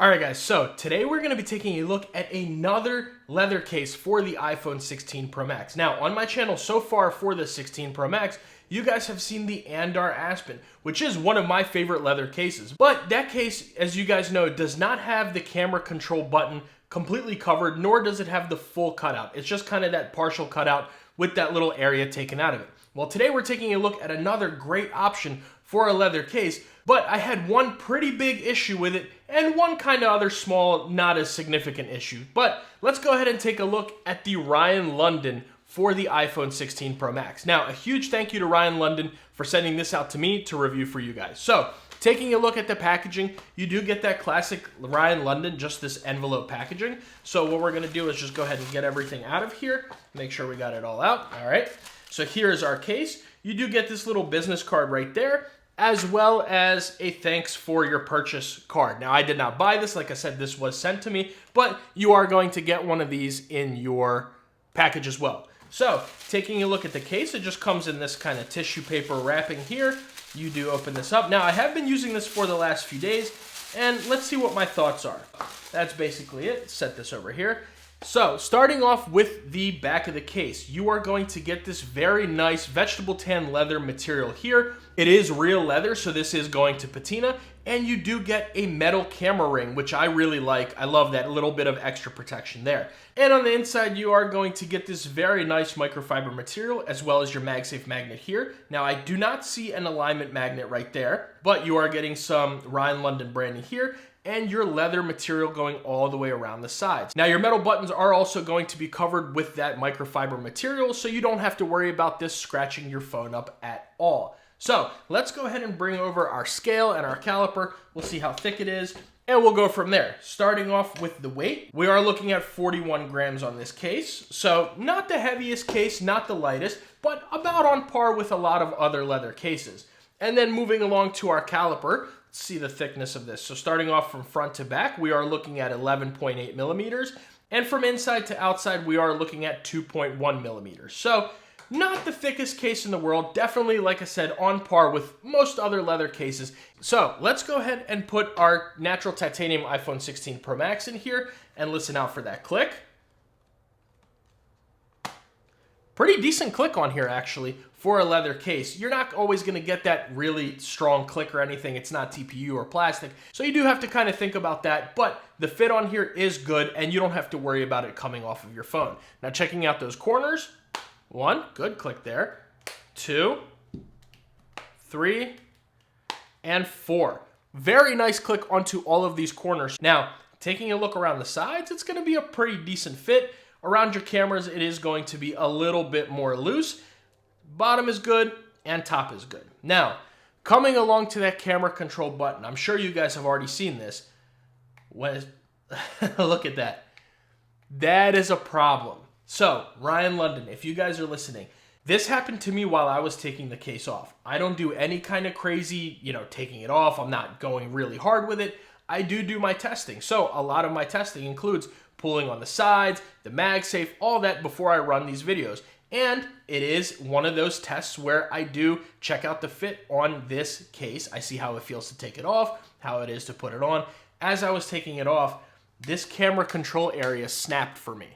Alright guys, so today we're going to be taking a look at another leather case for the iPhone 16 Pro Max. Now, on my channel so far for the 16 Pro Max, you guys have seen the Andar Aspen, which is one of my favorite leather cases. But that case, as you guys know, does not have the camera control button completely covered, nor does it have the full cutout. It's just kind of that partial cutout with that little area taken out of it. Well, today we're taking a look at another great option for a leather case, but I had one pretty big issue with it and one kind of other small, not as significant issue. But let's go ahead and take a look at the Ryan London for the iPhone 16 Pro Max. Now, a huge thank you to Ryan London for sending this out to me to review for you guys. So, taking a look at the packaging, you do get that classic Ryan London, just this envelope packaging. So what we're gonna do is just go ahead and get everything out of here, make sure we got it all out, all right? So here's our case. You do get this little business card right there, as well as a thanks for your purchase card. Now, I did not buy this. Like I said, this was sent to me, but you are going to get one of these in your package as well. So, taking a look at the case, it just comes in this kind of tissue paper wrapping here. You do open this up. Now, I have been using this for the last few days, and let's see what my thoughts are. That's basically it. Set this over here. So, starting off with the back of the case, you are going to get this very nice vegetable tan leather material here. It is real leather, so this is going to patina, and you do get a metal camera ring, which I really like. I love that little bit of extra protection there. And on the inside, you are going to get this very nice microfiber material, as well as your MagSafe magnet here. Now, I do not see an alignment magnet right there, but you are getting some Ryan London branding here, and your leather material going all the way around the sides. Now, your metal buttons are also going to be covered with that microfiber material, so you don't have to worry about this scratching your phone up at all. So let's go ahead and bring over our scale and our caliper. We'll see how thick it is, and we'll go from there. Starting off with the weight, we are looking at 41 grams on this case. So not the heaviest case, not the lightest, but about on par with a lot of other leather cases. And then moving along to our caliper, let's see the thickness of this. So starting off from front to back, we are looking at 11.8 millimeters. And from inside to outside, we are looking at 2.1 millimeters. So not the thickest case in the world. Definitely, like I said, on par with most other leather cases. So let's go ahead and put our natural titanium iPhone 16 Pro Max in here and listen out for that click. Pretty decent click on here, actually, for a leather case. You're not always going to get that really strong click or anything. It's not TPU or plastic, so you do have to kind of think about that, but the fit on here is good, and you don't have to worry about it coming off of your phone. Now, checking out those corners, 1, good click there, 2, 3, and 4. Very nice click onto all of these corners. Now, taking a look around the sides, it's going to be a pretty decent fit. Around your cameras, it is going to be a little bit more loose. Bottom is good, and top is good. Now, coming along to that camera control button, I'm sure you guys have already seen this. Look at that. That is a problem. So, Ryan London, if you guys are listening, this happened to me while I was taking the case off. I don't do any kind of crazy, taking it off. I'm not going really hard with it. I do my testing. So, a lot of my testing includes pulling on the sides, the MagSafe, all that before I run these videos. And it is one of those tests where I do check out the fit on this case. I see how it feels to take it off, how it is to put it on. As I was taking it off, this camera control area snapped for me.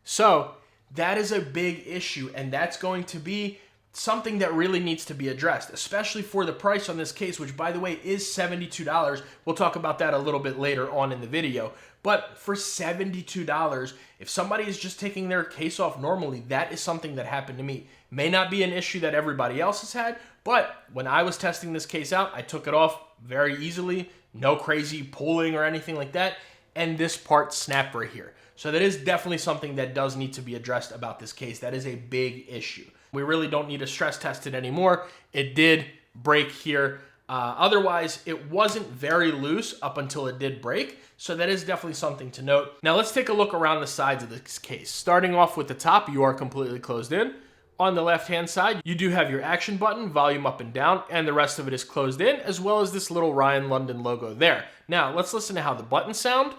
So that is a big issue, and that's going to be something that really needs to be addressed, especially for the price on this case, which, by the way, is $72. We'll talk about that a little bit later on in the video. But for $72, if somebody is just taking their case off normally, that is something that happened to me. May not be an issue that everybody else has had, but when I was testing this case out, I took it off very easily, no crazy pulling or anything like that, and this part snapped right here. So that is definitely something that does need to be addressed about this case. That is a big issue. We really don't need to stress test it anymore. It did break here. Otherwise, it wasn't very loose up until it did break. So that is definitely something to note. Now let's take a look around the sides of this case. Starting off with the top, you are completely closed in. On the left-hand side, you do have your action button, volume up and down, and the rest of it is closed in, as well as this little Ryan London logo there. Now, let's listen to how the buttons sound.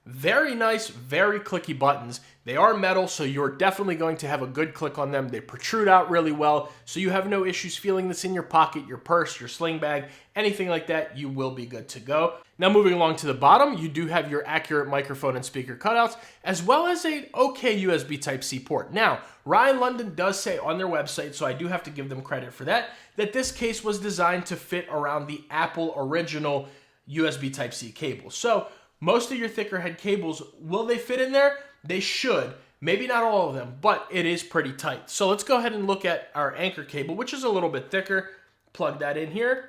Very nice, very clicky buttons. They are metal, so you're definitely going to have a good click on them. They protrude out really well, so you have no issues feeling this in your pocket, your purse, your sling bag, anything like that. You will be good to go. Now moving along to the bottom, you do have your accurate microphone and speaker cutouts, as well as a okay USB Type-C port. Now, Ryan London does say on their website, so I do have to give them credit for that, that this case was designed to fit around the Apple original USB Type-C cable. So most of your thicker head cables, will they fit in there? They should. Maybe not all of them, but it is pretty tight. So let's go ahead and look at our anchor cable, which is a little bit thicker. Plug that in here.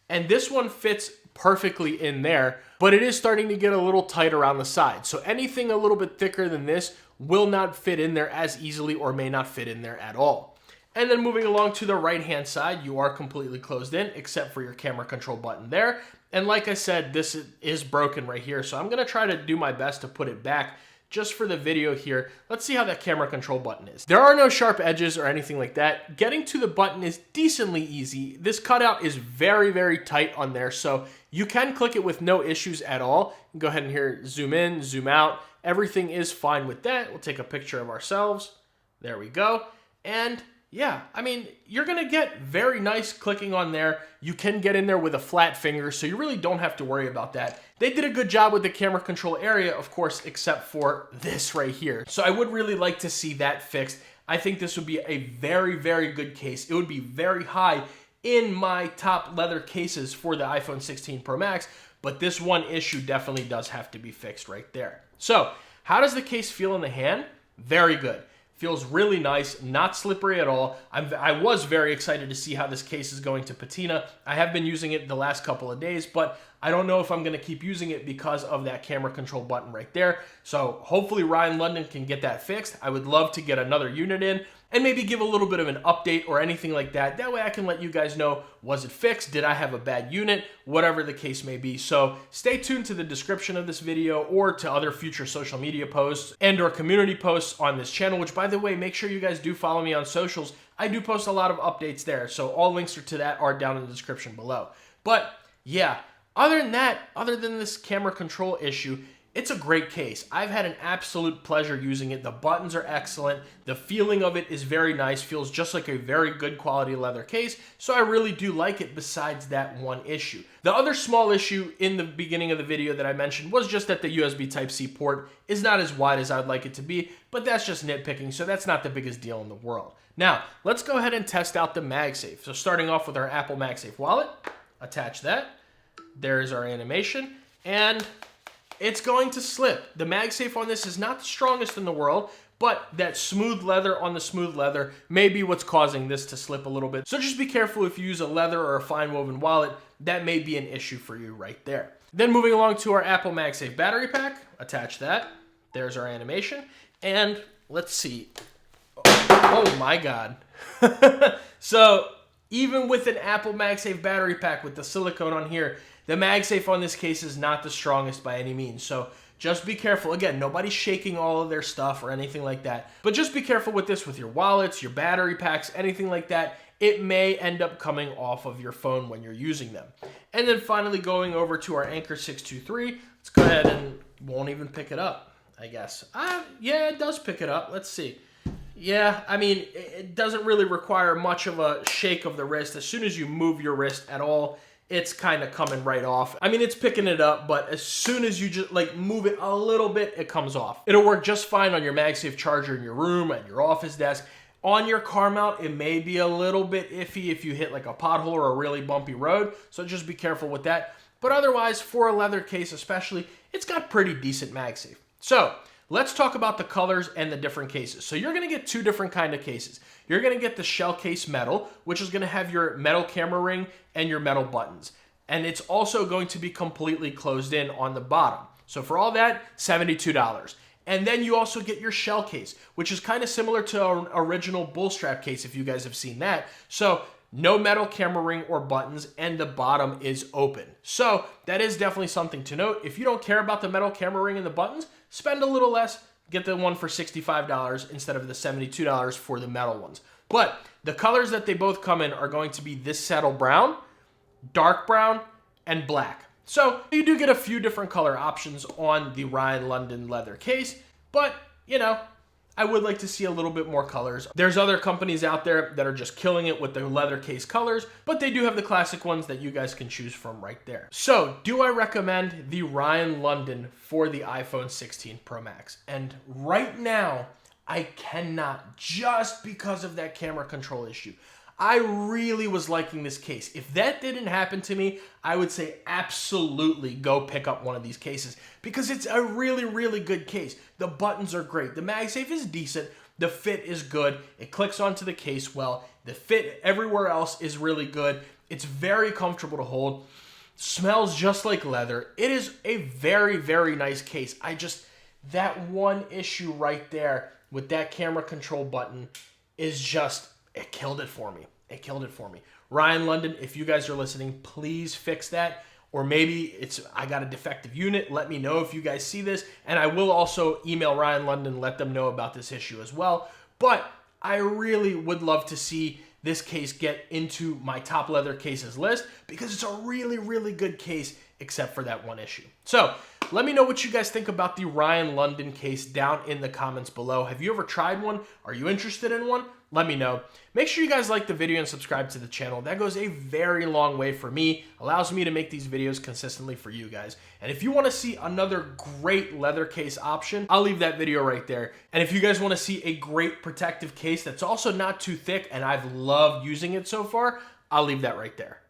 And this one fits perfectly in there, but it is starting to get a little tight around the side. So anything a little bit thicker than this will not fit in there as easily or may not fit in there at all. And then moving along to the right-hand side, you are completely closed in, except for your camera control button there. And like I said, this is broken right here, so I'm going to try to do my best to put it back just for the video here. Let's see how that camera control button is. There are no sharp edges or anything like that. Getting to the button is decently easy. This cutout is very, very tight on there, so you can click it with no issues at all. Go ahead and here, zoom in, zoom out. Everything is fine with that. We'll take a picture of ourselves. There we go. And yeah, I mean, you're going to get very nice clicking on there. You can get in there with a flat finger, so you really don't have to worry about that. They did a good job with the camera control area, of course, except for this right here. So I would really like to see that fixed. I think this would be a very, very good case. It would be very high in my top leather cases for the iPhone 16 Pro Max, but this one issue definitely does have to be fixed right there. So how does the case feel in the hand? Very good. Feels really nice, not slippery at all. I was very excited to see how this case is going to patina. I have been using it the last couple of days, but I don't know if I'm going to keep using it because of that camera control button right there. So hopefully Ryan London can get that fixed. I would love to get another unit in and maybe give a little bit of an update or anything like that. That way I can let you guys know, was it fixed? Did I have a bad unit? Whatever the case may be. So stay tuned to the description of this video or to other future social media posts and or community posts on this channel, which by the way, make sure you guys do follow me on socials. I do post a lot of updates there. So all links to that are down in the description below. But yeah, other than this camera control issue, it's a great case. I've had an absolute pleasure using it. The buttons are excellent. The feeling of it is very nice. Feels just like a very good quality leather case. So I really do like it besides that one issue. The other small issue in the beginning of the video that I mentioned was just that the USB Type-C port is not as wide as I'd like it to be, but that's just nitpicking, so that's not the biggest deal in the world. Now, let's go ahead and test out the MagSafe. So starting off with our Apple MagSafe wallet, attach that. There's our animation, and it's going to slip. The MagSafe on this is not the strongest in the world, but that smooth leather on the smooth leather may be what's causing this to slip a little bit. So just be careful if you use a leather or a fine woven wallet. That may be an issue for you right there. Then moving along to our Apple MagSafe battery pack, attach that. There's our animation. And let's see. Oh my God. So even with an Apple MagSafe battery pack with the silicone on here, the MagSafe on this case is not the strongest by any means. So just be careful. Again, nobody's shaking all of their stuff or anything like that. But just be careful with this with your wallets, your battery packs, anything like that. It may end up coming off of your phone when you're using them. And then finally going over to our Anker 623. Let's go ahead and won't even pick it up, I guess. Yeah, it does pick it up. Let's see. Yeah, I mean, it doesn't really require much of a shake of the wrist. As soon as you move your wrist at all, it's kind of coming right off. I mean, it's picking it up, but as soon as you just like move it a little bit, it comes off. It'll work just fine on your MagSafe charger in your room, at your office desk. On your car mount, it may be a little bit iffy if you hit like a pothole or a really bumpy road, so just be careful with that. But otherwise, for a leather case especially, it's got pretty decent MagSafe. So let's talk about the colors and the different cases. So you're going to get two different kind of cases. You're going to get the shell case metal, which is going to have your metal camera ring and your metal buttons. And it's also going to be completely closed in on the bottom. So for all that, $72. And then you also get your shell case, which is kind of similar to an original bull strap case if you guys have seen that. So no metal camera ring or buttons, and the bottom is open. So that is definitely something to note. If you don't care about the metal camera ring and the buttons, spend a little less, get the one for $65 instead of the $72 for the metal ones. But the colors that they both come in are going to be this saddle brown, dark brown, and black. So you do get a few different color options on the Ryan London leather case, but you know, I would like to see a little bit more colors. There's other companies out there that are just killing it with their leather case colors, but they do have the classic ones that you guys can choose from right there. So do I recommend the Ryan London for the iPhone 16 Pro Max? And right now, I cannot, just because of that camera control issue. I really was liking this case. If that didn't happen to me, I would say absolutely go pick up one of these cases because it's a really, really good case. The buttons are great. The MagSafe is decent. The fit is good. It clicks onto the case well. The fit everywhere else is really good. It's very comfortable to hold. Smells just like leather. It is a very, very nice case. That one issue right there with that camera control button is just, it killed it for me. It killed it for me. Ryan London, if you guys are listening, please fix that. Or maybe I got a defective unit. Let me know if you guys see this. And I will also email Ryan London, let them know about this issue as well. But I really would love to see this case get into my top leather cases list because it's a really, really good case except for that one issue. So let me know what you guys think about the Ryan London case down in the comments below. Have you ever tried one? Are you interested in one? Let me know. Make sure you guys like the video and subscribe to the channel. That goes a very long way for me. Allows me to make these videos consistently for you guys. And if you want to see another great leather case option, I'll leave that video right there. And if you guys want to see a great protective case that's also not too thick and I've loved using it so far, I'll leave that right there.